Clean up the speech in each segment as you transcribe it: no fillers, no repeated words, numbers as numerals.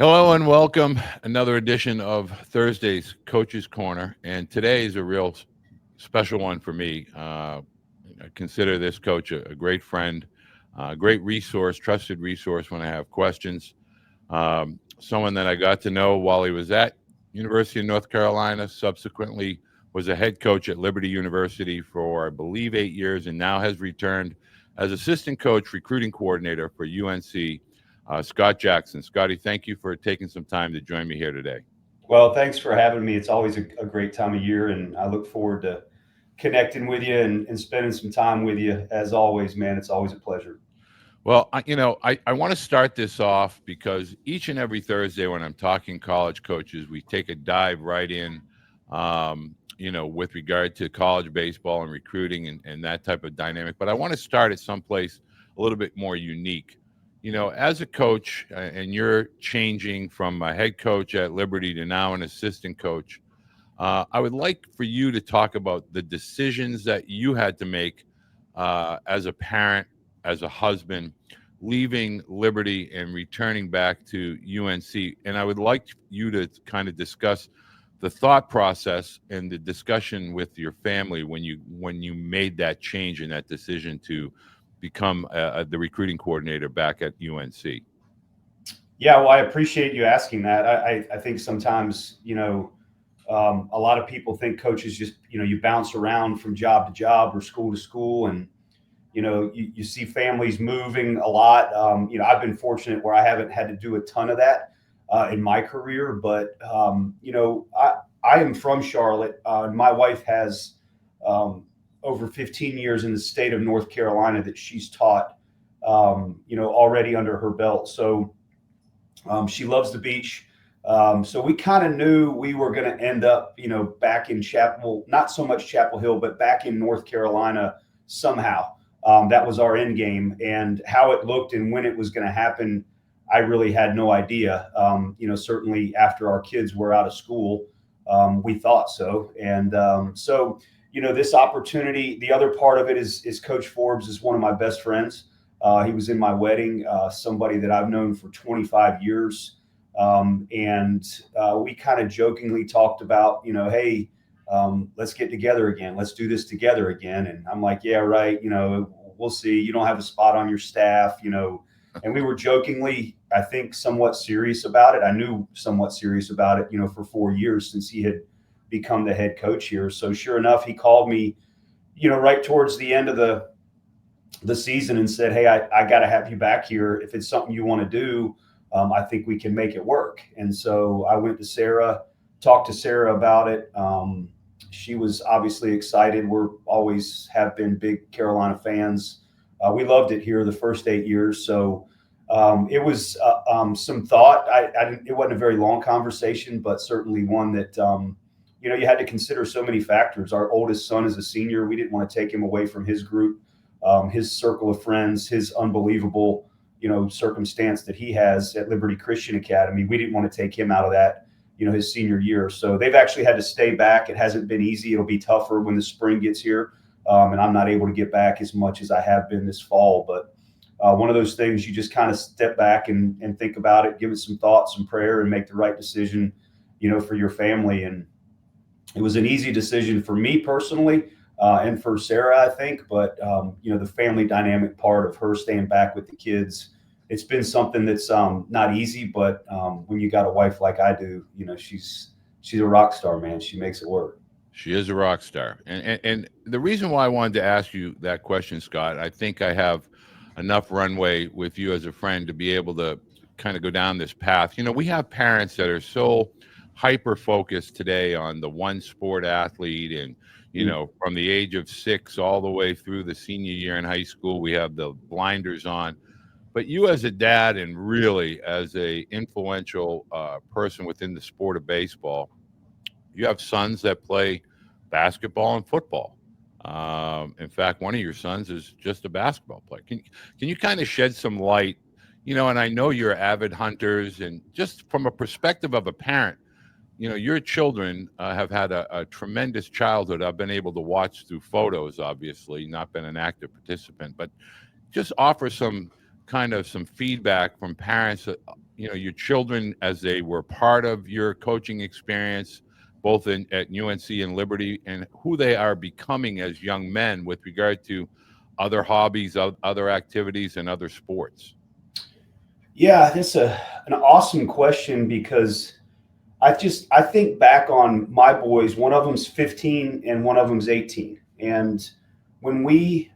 Hello and welcome. Another edition of Thursday's Coach's Corner, and today is a real special one for me. I consider this coach a great friend, a great resource, trusted resource when I have questions. Someone that I got to know while he was at University of North Carolina, subsequently was a head coach at Liberty University for, I believe, 8 years, and now has returned as assistant coach, recruiting coordinator for UNC. Scott Jackson. Scotty, thank you for taking some time to join me here today. Well, thanks for having me. It's always a great time of year, and I look forward to connecting with you and spending some time with you. As always, man, it's always a pleasure. Well, I want to start this off because each and every Thursday when I'm talking college coaches, we take a dive right in, with regard to college baseball and recruiting and that type of dynamic. But I want to start at someplace a little bit more unique. As a coach, and you're changing from a head coach at Liberty to now an assistant coach, I would like for you to talk about the decisions that you had to make as a parent, as a husband, leaving Liberty and returning back to UNC. And I would like you to kind of discuss the thought process and the discussion with your family when you made that change and that decision to become the recruiting coordinator back at UNC. Yeah, well, I appreciate you asking that. I think sometimes, a lot of people think coaches just, you bounce around from job to job or school to school, and you see families moving a lot. I've been fortunate where I haven't had to do a ton of that in my career, but I am from Charlotte. My wife has um, over 15 years in the state of North Carolina that she's taught, already under her belt. So she loves the beach. So we kind of knew we were going to end up, back in Chapel, not so much Chapel Hill, but back in North Carolina somehow. That was our end game, and how it looked and when it was going to happen, I really had no idea. Certainly after our kids were out of school, we thought so, and this opportunity. The other part of it is Coach Forbes is one of my best friends. He was in my wedding, somebody that I've known for 25 years. And we kind of jokingly talked about, hey, let's get together again. Let's do this together again. And I'm like, yeah, right. We'll see. You don't have a spot on your staff, and we were jokingly, I think, somewhat serious about it. I knew somewhat serious about it, for 4 years since he had become the head coach here. So sure enough, he called me, right towards the end of the season and said, hey, I got to have you back here. If it's something you want to do, I think we can make it work. And so I went to Sarah, talked to Sarah about it. She was obviously excited. We're always have been big Carolina fans. We loved it here the first 8 years. So it was some thought. I didn't, it wasn't a very long conversation, but certainly one that, you had to consider so many factors. Our oldest son is a senior. We didn't want to take him away from his group, his circle of friends, his unbelievable, circumstance that he has at Liberty Christian Academy. We didn't want to take him out of that, his senior year. So they've actually had to stay back. It hasn't been easy. It'll be tougher when the spring gets here. And I'm not able to get back as much as I have been this fall. But one of those things, you just kind of step back and think about it, give it some thought, some prayer, and make the right decision, for your family. And it was an easy decision for me personally, and for Sarah, I think. But the family dynamic part of her staying back with the kids, it's been something that's not easy. But when you got a wife like I do, she's a rock star, man. She makes it work. She is a rock star. And the reason why I wanted to ask you that question, Scott, I think I have enough runway with you as a friend to be able to kind of go down this path. We have parents that are so hyper focused today on the one sport athlete, and from the age of 6 all the way through the senior year in high school, we have the blinders on. But you, as a dad and really as a influential person within the sport of baseball, you have sons that play basketball and football. In fact, one of your sons is just a basketball player. Can you kind of shed some light? And I know you're avid hunters, and just from a perspective of a parent, your children have had a tremendous childhood. I've been able to watch through photos, obviously, not been an active participant, but just offer some feedback from parents your children as they were part of your coaching experience, both at UNC and Liberty, and who they are becoming as young men with regard to other hobbies, other activities, and other sports? Yeah, that's an awesome question because I think back on my boys. One of them's 15 and one of them's 18. And when we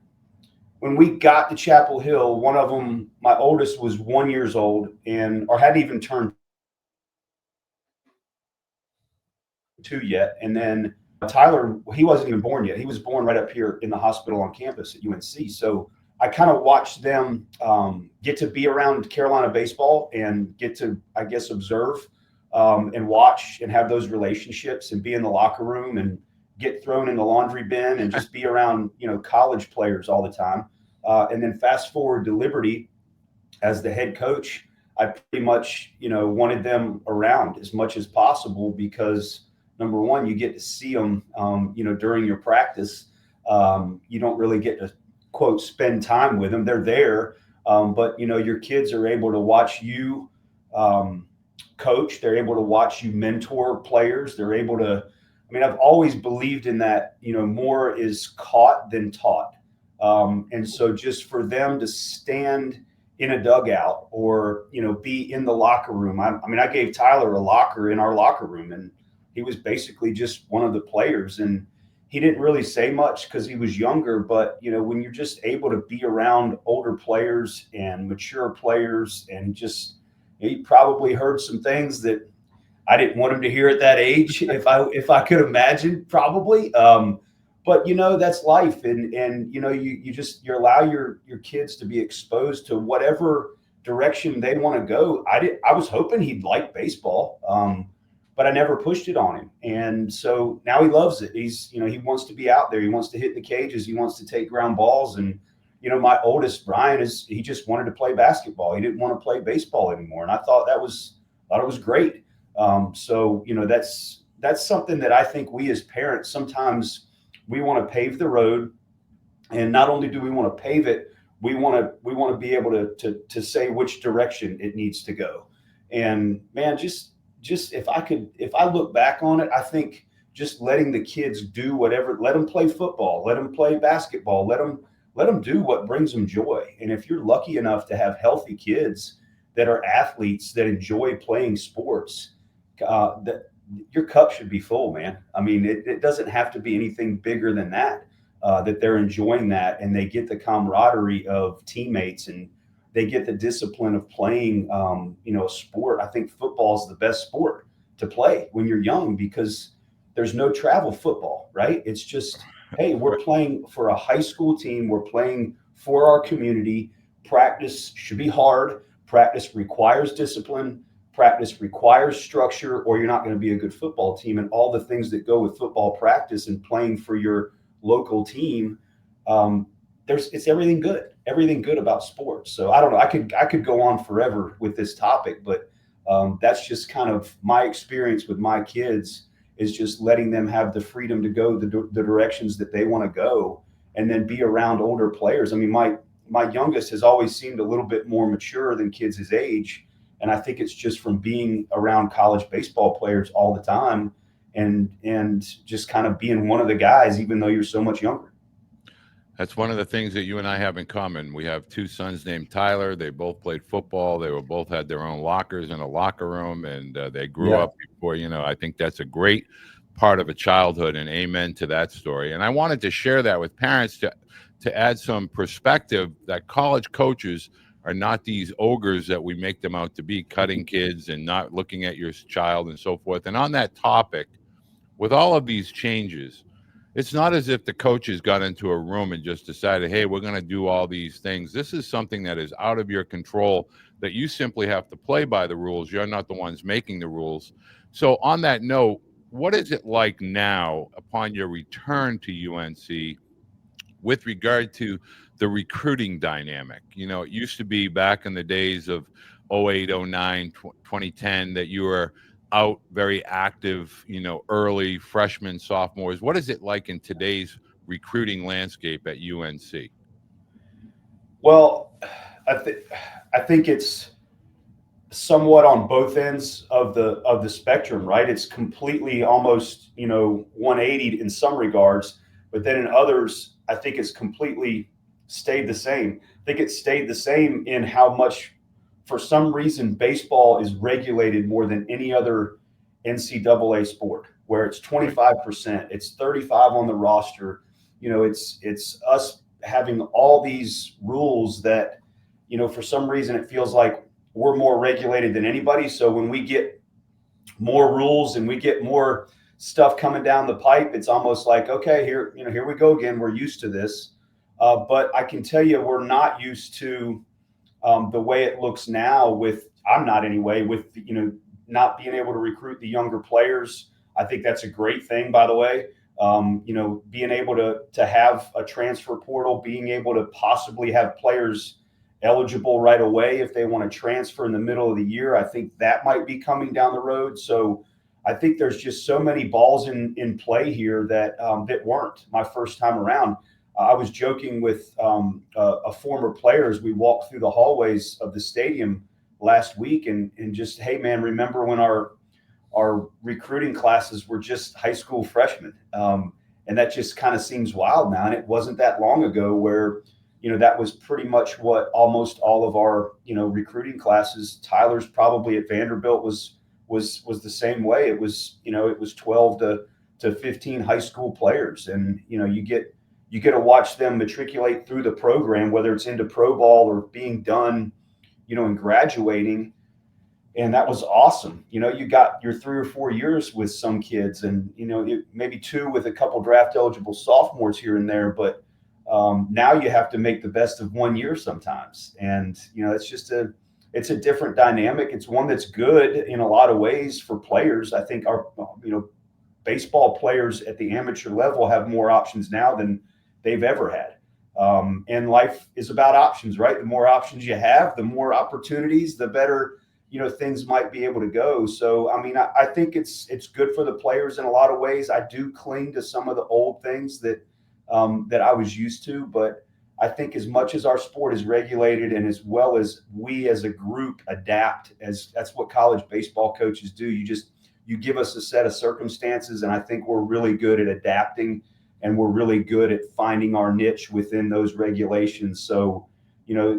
got to Chapel Hill, one of them, my oldest, was 1 years old and or hadn't even turned two yet. And then Tyler, he wasn't even born yet. He was born right up here in the hospital on campus at UNC. So I kind of watched them get to be around Carolina baseball and get to, I guess, observe and watch and have those relationships and be in the locker room and get thrown in the laundry bin and just be around, college players all the time. And then fast forward to Liberty as the head coach, I pretty much, wanted them around as much as possible because number one, you get to see them, during your practice. You don't really get to quote spend time with them. They're there, but your kids are able to watch you coach. They're able to watch you mentor players. They're able to. I mean, I've always believed in that. More is caught than taught, and so just for them to stand in a dugout or be in the locker room. I mean, I gave Tyler a locker in our locker room, and he was basically just one of the players, and he didn't really say much because he was younger. But when you're just able to be around older players and mature players, and just he probably heard some things that I didn't want him to hear at that age, if I could imagine, probably. But that's life, and you allow your kids to be exposed to whatever direction they want to go. I was hoping he'd like baseball, but I never pushed it on him, and so now he loves it. He wants to be out there. He wants to hit the cages. He wants to take ground balls, and my oldest Brian he just wanted to play basketball. He didn't want to play baseball anymore, and I thought it was great. So that's something that I think we as parents sometimes we want to pave the road, and not only do we want to pave it, we want to be able to say which direction it needs to go. And man, just if I look back on it, I think just letting the kids do whatever, let them play football, let them play basketball, let them do what brings them joy. And if you're lucky enough to have healthy kids that are athletes that enjoy playing sports, that your cup should be full, man. I mean, it doesn't have to be anything bigger than that. That they're enjoying that, and they get the camaraderie of teammates, and they get the discipline of playing, a sport. I think football is the best sport to play when you're young because there's no travel football, right? It's just, hey, we're playing for a high school team. We're playing for our community. Practice should be hard. Practice requires discipline. Practice requires structure, or you're not going to be a good football team. And all the things that go with football practice and playing for your local team, it's everything good about sports. So I don't know. I could go on forever with this topic, but that's just kind of my experience with my kids, is just letting them have the freedom to go the directions that they want to go, and then be around older players. I mean, my youngest has always seemed a little bit more mature than kids his age. And I think it's just from being around college baseball players all the time, and just kind of being one of the guys, even though you're so much younger. That's one of the things that you and I have in common. We have two sons named Tyler. They both played football. They were both had their own lockers in a locker room, and they grew up before. I think that's a great part of a childhood, and amen to that story. And I wanted to share that with parents to add some perspective that college coaches are not these ogres that we make them out to be, cutting kids and not looking at your child and so forth. And on that topic, with all of these changes, it's not as if the coaches got into a room and just decided, hey, we're going to do all these things. This is something that is out of your control, that you simply have to play by the rules. You're not the ones making the rules. So on that note, what is it like now upon your return to UNC with regard to the recruiting dynamic? It used to be back in the days of 08, 09, 2010 that you were out very active, early freshmen, sophomores. What is it like in today's recruiting landscape at UNC? Well, I think it's somewhat on both ends of the spectrum, right? It's completely almost 180 in some regards, but then in others, I think it's completely stayed the same. I think it stayed the same in how much, for some reason, baseball is regulated more than any other NCAA sport, where it's 25%, it's 35 on the roster. It's us having all these rules that, for some reason, it feels like we're more regulated than anybody. So when we get more rules and we get more stuff coming down the pipe, it's almost like, okay, here we go again. We're used to this. But I can tell you, we're not used to the way it looks now I'm not anyway, with, not being able to recruit the younger players. I think that's a great thing, by the way. Being able to have a transfer portal, being able to possibly have players eligible right away if they want to transfer in the middle of the year. I think that might be coming down the road. So I think there's just so many balls in play here that weren't my first time around. I was joking with a former player as we walked through the hallways of the stadium last week, and just, hey man, remember when our recruiting classes were just high school freshmen? And that just kind of seems wild now. And it wasn't that long ago where that was pretty much what almost all of our recruiting classes. Tyler's probably at Vanderbilt was the same way. It was 12 to 15 high school players, and you get to watch them matriculate through the program, whether it's into pro ball or being done and graduating. And that was awesome. You got your 3 or 4 years with some kids, and maybe 2 with a couple draft eligible sophomores here and there, but now you have to make the best of 1 year sometimes. And it's a different dynamic. It's one that's good in a lot of ways for players. I think our baseball players at the amateur level have more options now than they've ever had. And life is about options, right? The more options you have, the more opportunities, the better things might be able to go. So I mean, I think it's good for the players in a lot of ways. I do cling to some of the old things that I was used to, but I think as much as our sport is regulated, and as well as we as a group adapt, as that's what college baseball coaches do. You give us a set of circumstances, and I think we're really good at adapting, and we're really good at finding our niche within those regulations. So,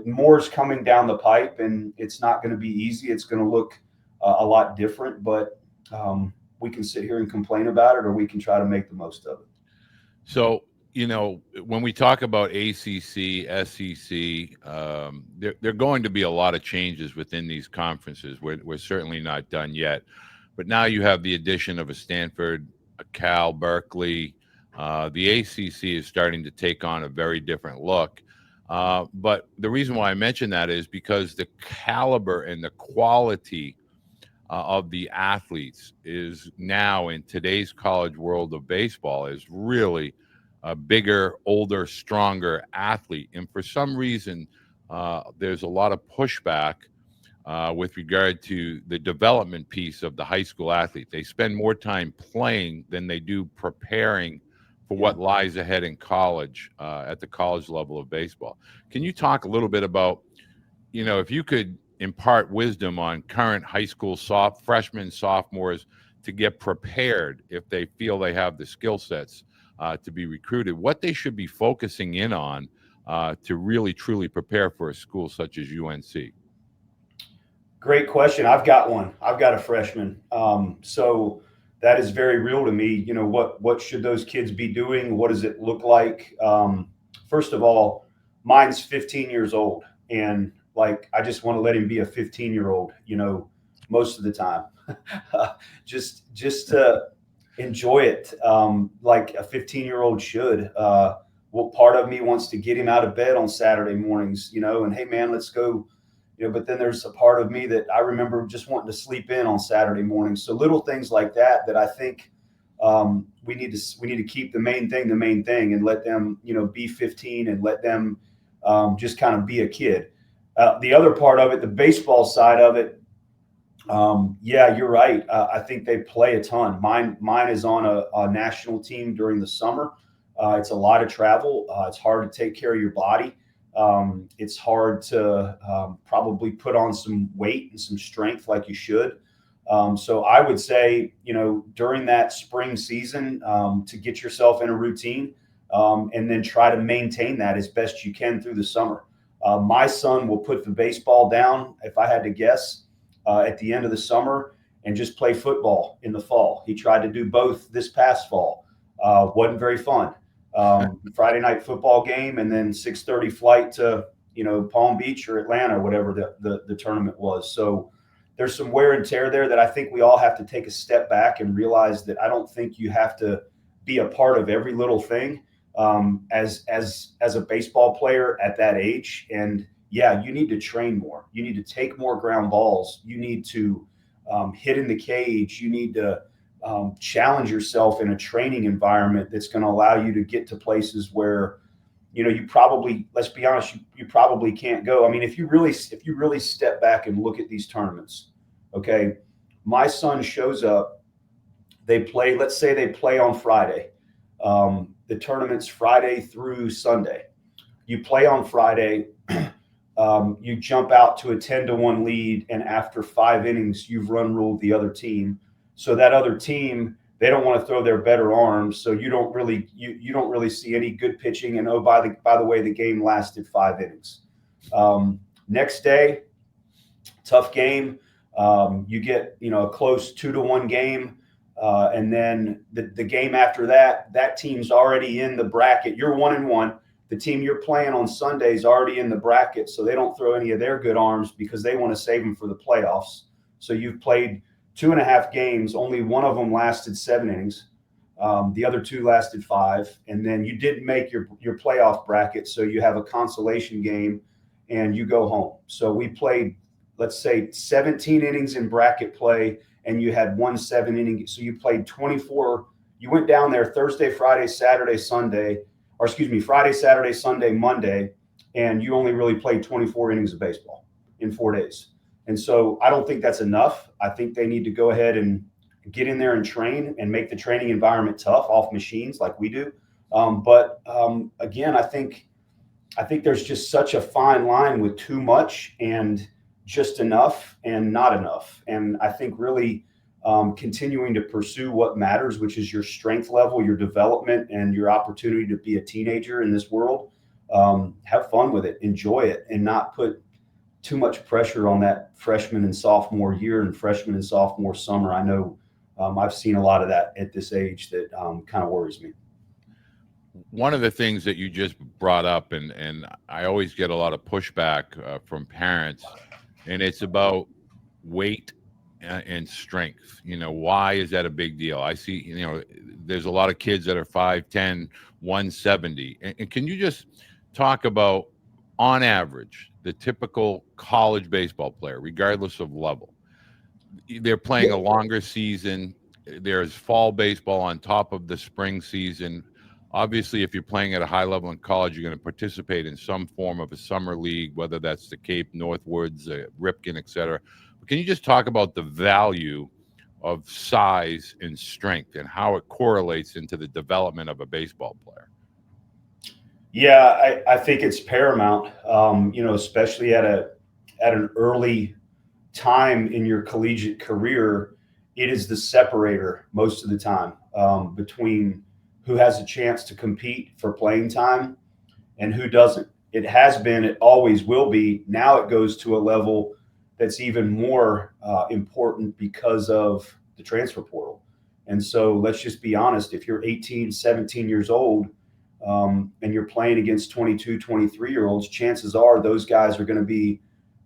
more is coming down the pipe, and it's not going to be easy. It's going to look a lot different, but we can sit here and complain about it, or we can try to make the most of it. So, when we talk about ACC, SEC, there are going to be a lot of changes within these conferences. We're certainly not done yet. But now you have the addition of a Stanford, a Cal, Berkeley. The ACC is starting to take on a very different look. But the reason why I mention that is because the caliber and the quality of the athletes is now, in today's college world of baseball, is really a bigger, older, stronger athlete. And for some reason, there's a lot of pushback with regard to the development piece of the high school athlete. They spend more time playing than they do preparing for what lies ahead in college, at the college level of baseball. Can you talk a little bit about, if you could impart wisdom on current high school freshmen, sophomores, to get prepared if they feel they have the skill sets to be recruited, what they should be focusing in on to really, truly prepare for a school such as UNC? Great question. I've got one. I've got a freshman. So that is very real to me. What should those kids be doing? What does it look like? First of all, mine's 15 years old, and I just want to let him be a 15-year-old, most of the time. just to enjoy it, like a 15-year-old should. What part of me wants to get him out of bed on Saturday mornings, and hey man, let's go. But then there's a part of me that I remember just wanting to sleep in on Saturday mornings. So little things like that I think we need to keep the main thing, and let them be 15, and let them just kind of be a kid. The other part of it, the baseball side of it, yeah, you're right. I think they play a ton. Mine is on a national team during the summer. It's a lot of travel. It's hard to take care of your body. It's hard to probably put on some weight and some strength like you should. So I would say, during that spring season, to get yourself in a routine, and then try to maintain that as best you can through the summer. My son will put the baseball down, if I had to guess, at the end of the summer and just play football in the fall. He tried to do both this past fall. Wasn't very fun. Friday night football game and then 6:30 flight to, Palm Beach or Atlanta, whatever the tournament was. So there's some wear and tear there that I think we all have to take a step back and realize that I don't think you have to be a part of every little thing as a baseball player at that age. And yeah, you need to train more. You need to take more ground balls. You need to hit in the cage. You need to challenge yourself in a training environment that's going to allow you to get to places where, you probably, let's be honest, you probably can't go. I mean, if you really step back and look at these tournaments, okay, my son shows up, let's say they play on Friday. The tournament's Friday through Sunday. You play on Friday, you jump out to a 10-1 lead, and after 5 innings, you've run ruled the other team. So that other team, they don't want to throw their better arms, so you don't really see any good pitching. And by the way, the game lasted 5 innings. Next day, tough game. You get a close 2-1 game, and then the game after that team's already in the bracket. You're 1-1. The team you're playing on Sunday is already in the bracket, so they don't throw any of their good arms because they want to save them for the playoffs. So you've played 2.5 games. Only one of them lasted 7 innings. The other 2 lasted 5. And then you didn't make your playoff bracket, so you have a consolation game and you go home. So we played, let's say, 17 innings in bracket play, and you had 1 7-inning. So you played 24. You went down there Thursday, Friday, Saturday, Sunday, Friday, Saturday, Sunday, Monday, and you only really played 24 innings of baseball in 4 days. And so I don't think that's enough. I think they need to go ahead and get in there and train and make the training environment tough off machines like we do. But again, I think there's just such a fine line with too much and just enough and not enough. And I think really continuing to pursue what matters, which is your strength level, your development, and your opportunity to be a teenager in this world. Have fun with it, enjoy it, and not put too much pressure on that freshman and sophomore year and freshman and sophomore summer. I know I've seen a lot of that at this age that kind of worries me. One of the things that you just brought up, and I always get a lot of pushback from parents, and it's about weight and strength. Why is that a big deal? I see, there's a lot of kids that are 5'10", 170. And can you just talk about, on average, the typical college baseball player, regardless of level? They're playing a longer season. There's fall baseball on top of the spring season. Obviously, if you're playing at a high level in college, you're going to participate in some form of a summer league, whether that's the Cape, Northwoods, Ripken, et cetera. But can you just talk about the value of size and strength and how it correlates into the development of a baseball player? Yeah, I think it's paramount, especially at an early time in your collegiate career. It is the separator most of the time between who has a chance to compete for playing time and who doesn't. It has been, it always will be. Now it goes to a level that's even more important because of the transfer portal. And so let's just be honest. If you're 18, 17 years old and you're playing against 22, 23-year-olds, chances are those guys are going to be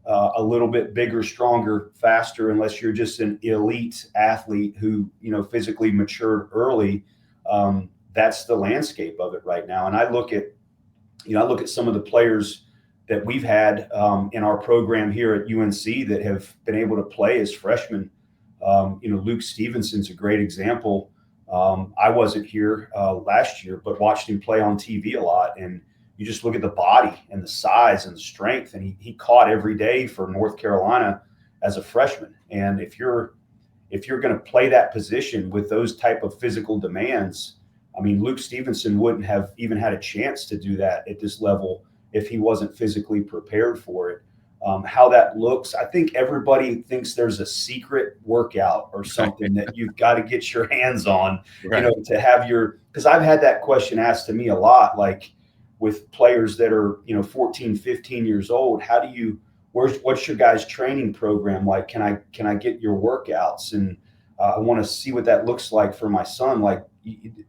a little bit bigger, stronger, faster, unless you're just an elite athlete who, physically matured early. That's the landscape of it right now. And I look at some of the players that we've had in our program here at UNC that have been able to play as freshmen. Luke Stevenson's a great example. I wasn't here last year, but watched him play on TV a lot. And you just look at the body and the size and the strength, and he caught every day for North Carolina as a freshman. And if you're going to play that position with those type of physical demands, I mean, Luke Stevenson wouldn't have even had a chance to do that at this level if he wasn't physically prepared for it. How that looks, I think everybody thinks there's a secret workout or something that you've got to get your hands on, Right. to have because I've had that question asked to me a lot, like with players that are, 14, 15 years old. What's your guys' training program like? Can I get your workouts? And I want to see what that looks like for my son. Like,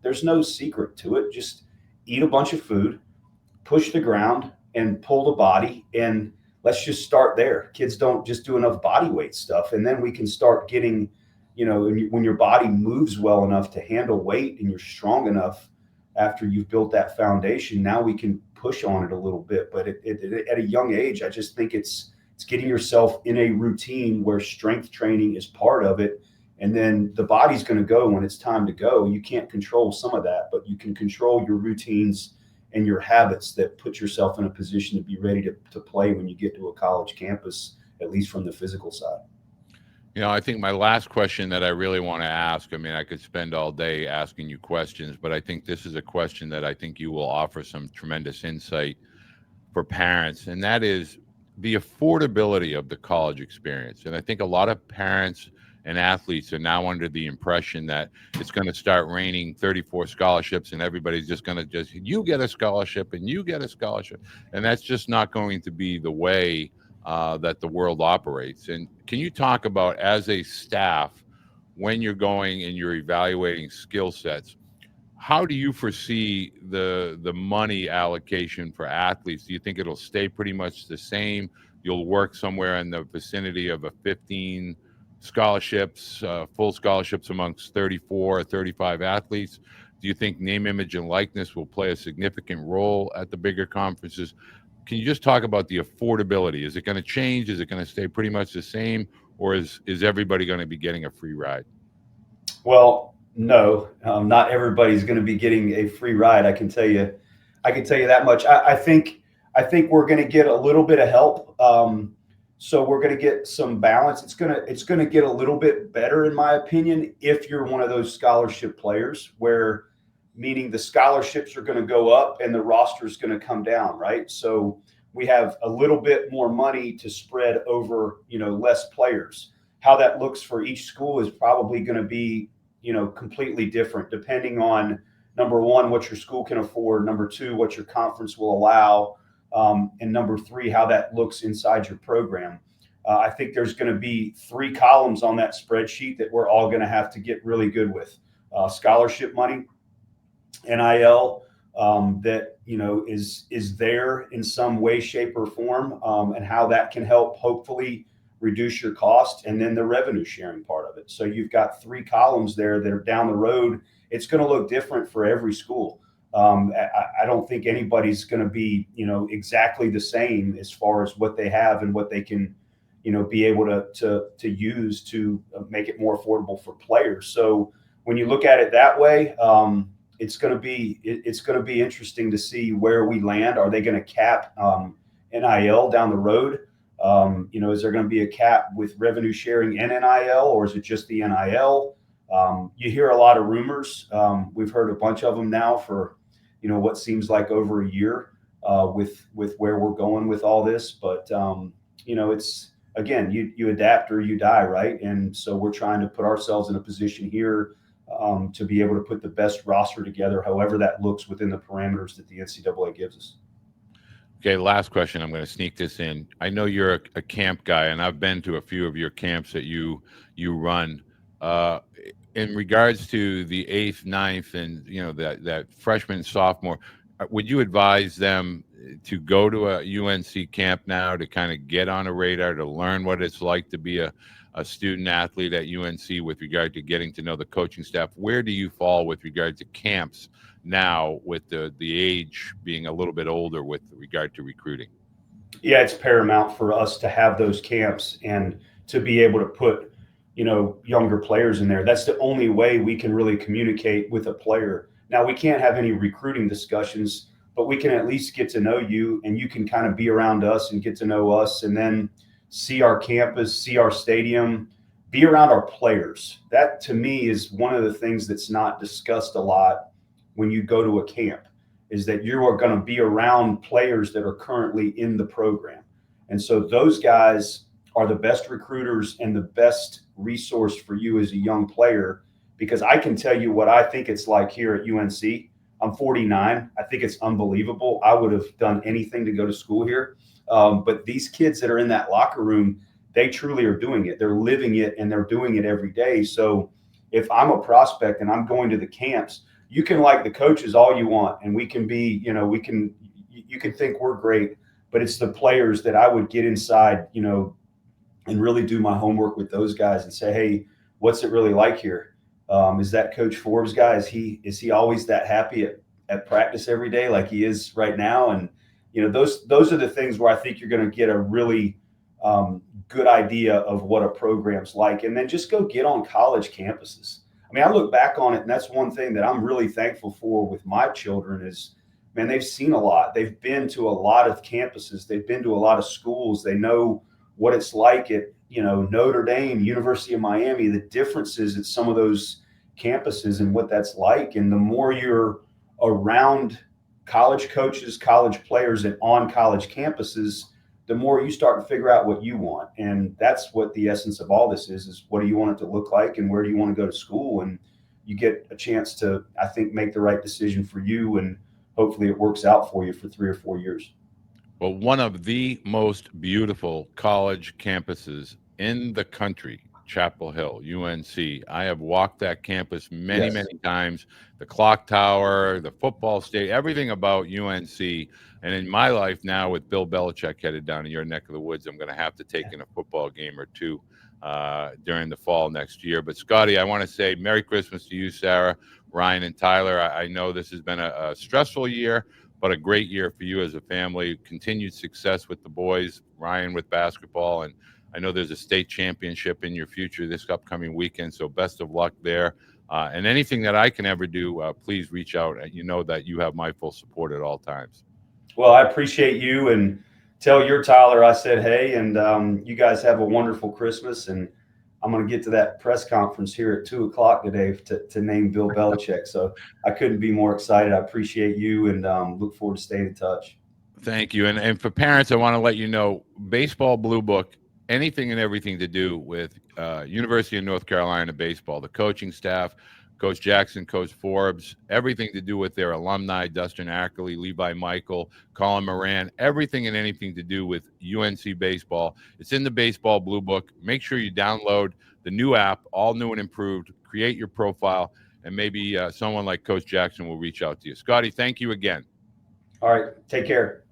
there's no secret to it. Just eat a bunch of food, push the ground, and pull the body. And let's just start there. Kids don't just do enough body weight stuff. And then we can start getting, when your body moves well enough to handle weight and you're strong enough after you've built that foundation, now we can push on it a little bit. But at a young age, I just think it's getting yourself in a routine where strength training is part of it. And then the body's going to go when it's time to go. You can't control some of that, but you can control your routines and your habits that put yourself in a position to be ready to play when you get to a college campus, at least from the physical side. I think my last question that I really want to ask, I mean, I could spend all day asking you questions, but I think this is a question that I think you will offer some tremendous insight for parents, and that is the affordability of the college experience. And I think a lot of parents and athletes are now under the impression that it's going to start raining 34 scholarships and everybody's just going to you get a scholarship and you get a scholarship. And that's just not going to be the way that the world operates. And can you talk about, as a staff, when you're going and you're evaluating skill sets, how do you foresee the money allocation for athletes? Do you think it'll stay pretty much the same? You'll work somewhere in the vicinity of a 15 scholarships, full scholarships amongst 34 or 35 athletes? Do you think name, image, and likeness will play a significant role at the bigger conferences? Can you just talk about the affordability? Is it going to change? Is it going to stay pretty much the same? Or is everybody going to be getting a free ride? Well, no, not everybody's going to be getting a free ride. I can tell you that much. I think we're going to get a little bit of help. So we're going to get some balance. It's going to get a little bit better, in my opinion, if you're one of those scholarship players, where meaning the scholarships are going to go up and the roster is going to come down, right? So we have a little bit more money to spread over, less players. How that looks for each school is probably going to be, completely different, depending on, number one, what your school can afford, number two, what your conference will allow, and number three, how that looks inside your program. I think there's going to be 3 columns on that spreadsheet that we're all going to have to get really good with. Scholarship money, NIL, that is there in some way, shape, or form, and how that can help hopefully reduce your cost, and then the revenue sharing part of it. So you've got 3 columns there that are down the road. It's going to look different for every school. I don't think anybody's going to be, exactly the same as far as what they have and what they can, be able to use to make it more affordable for players. So when you look at it that way, it's going to be interesting to see where we land. Are they going to cap NIL down the road? Is there going to be a cap with revenue sharing and NIL, or is it just the NIL? You hear a lot of rumors. We've heard a bunch of them now for, what seems like over a year, with where we're going with all this. But, it's, again, you adapt or you die, right? And so we're trying to put ourselves in a position here to be able to put the best roster together, however that looks within the parameters that the NCAA gives us. Okay, last question. I'm going to sneak this in. I know you're a camp guy, and I've been to a few of your camps that you run. In regards to the 8th, 9th, and that freshman, sophomore, would you advise them to go to a UNC camp now to kind of get on a radar, to learn what it's like to be a student athlete at UNC with regard to getting to know the coaching staff? Where do you fall with regard to camps now, with the age being a little bit older with regard to recruiting? Yeah, it's paramount for us to have those camps and to be able to put, younger players in there. That's the only way we can really communicate with a player. Now, we can't have any recruiting discussions, but we can at least get to know you, and you can kind of be around us and get to know us, and then see our campus, see our stadium, be around our players. That, to me, is one of the things that's not discussed a lot when you go to a camp. is that you are going to be around players that are currently in the program. And so those guys are the best recruiters and the best resource for you as a young player, because I can tell you what I think it's like here at UNC. I'm 49. I think it's unbelievable. I would have done anything to go to school here. But these kids that are in that locker room, they truly are doing it. They're living it and they're doing it every day. So if I'm a prospect and I'm going to the camps, you can like the coaches all you want, and we can be, you can think we're great, but it's the players that I would get inside, and really do my homework with those guys and say, hey, what's it really like here? Is that Coach Forbes guy? Is he always that happy at practice every day like he is right now? And those are the things where I think you're going to get a really good idea of what a program's like. And then just go get on college campuses. I mean, I look back on it, and that's one thing that I'm really thankful for with my children is, man, they've seen a lot. They've been to a lot of campuses. They've been to a lot of schools. They know what it's like at, Notre Dame, University of Miami, the differences at some of those campuses and what that's like. And the more you're around college coaches, college players, and on college campuses, the more you start to figure out what you want. And that's what the essence of all this is what do you want it to look like and where do you want to go to school? And you get a chance to, I think, make the right decision for you, and hopefully it works out for you for 3 or 4 years. Well, one of the most beautiful college campuses in the country, Chapel Hill, UNC. I have walked that campus many, Yes. many times. The clock tower, the football stadium, everything about UNC. And in my life now, with Bill Belichick headed down to your neck of the woods, I'm going to have to take in a football game or two during the fall next year. But Scotty, I want to say Merry Christmas to you, Sarah, Ryan, and Tyler. I know this has been a stressful year, but a great year for you as a family. Continued success with the boys, Ryan with basketball, and I know there's a state championship in your future this upcoming weekend, so best of luck there. And anything that I can ever do, please reach out. You know that you have my full support at all times. Well, I appreciate you, and tell your Tyler I said hey, and you guys have a wonderful Christmas. And I'm going to get to that press conference here at 2:00 today to name Bill Belichick. So I couldn't be more excited. I appreciate you, and look forward to staying in touch. Thank you. And for parents, I want to let you know, Baseball Blue Book, anything and everything to do with University of North Carolina baseball, the coaching staff, Coach Jackson, Coach Forbes, everything to do with their alumni, Dustin Ackerley, Levi Michael, Colin Moran, everything and anything to do with UNC baseball. It's in the Baseball Blue Book. Make sure you download the new app, all new and improved, create your profile, and maybe someone like Coach Jackson will reach out to you. Scotty, thank you again. All right. Take care.